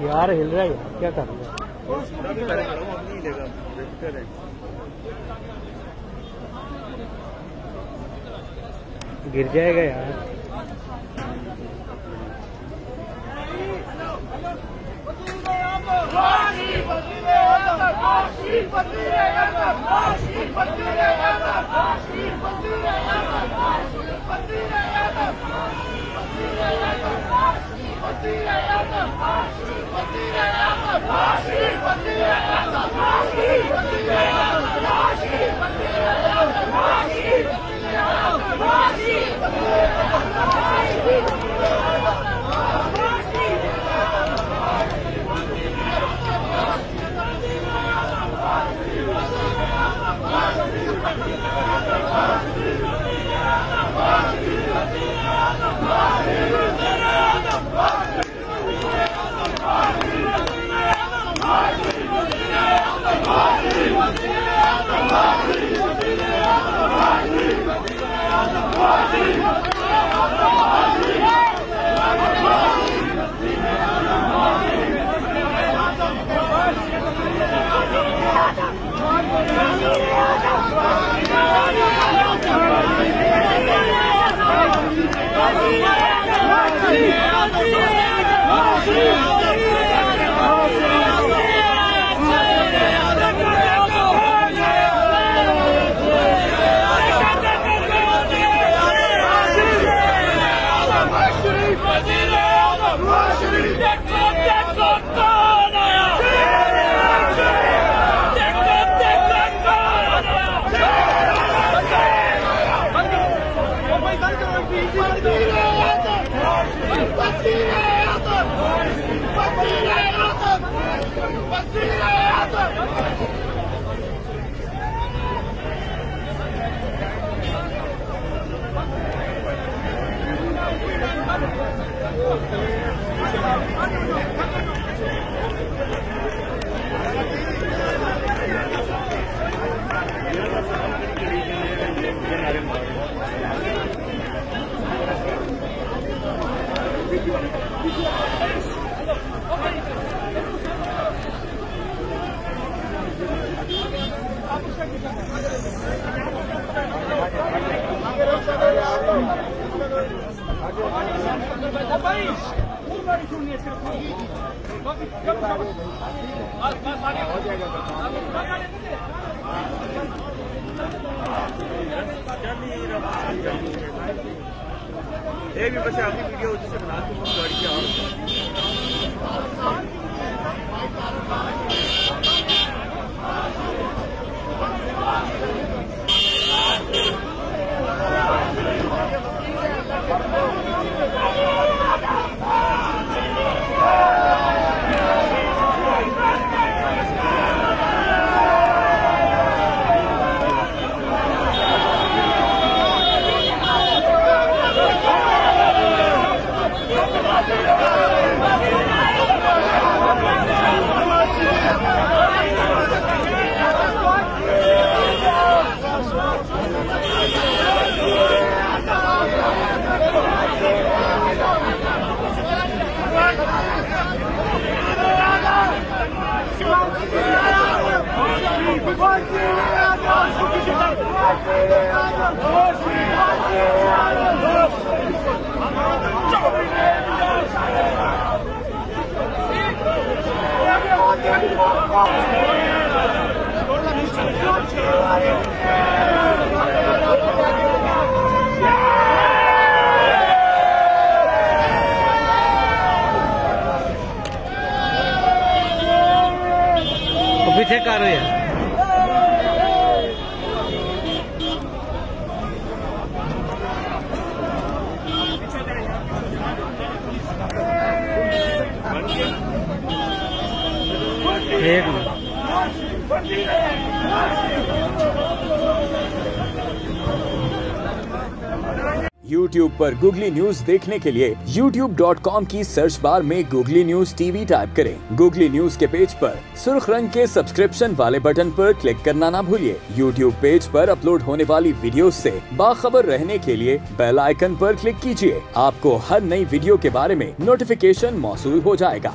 यार हिल रहा है, क्या कर रहा है? गिर जाएगा यार। एक भी बच्चे अपनी वीडियो जिसे बना के गाड़ी की और पीछे कार है। YouTube पर Google न्यूज देखने के लिए youtube.com की सर्च बार में Google न्यूज टीवी टाइप करें। Google न्यूज के पेज पर सुर्ख रंग के सब्सक्रिप्शन वाले बटन पर क्लिक करना ना भूलिए। YouTube पेज पर अपलोड होने वाली वीडियो से बाखबर रहने के लिए बेल आइकन पर क्लिक कीजिए। आपको हर नई वीडियो के बारे में नोटिफिकेशन मौसूल हो जाएगा।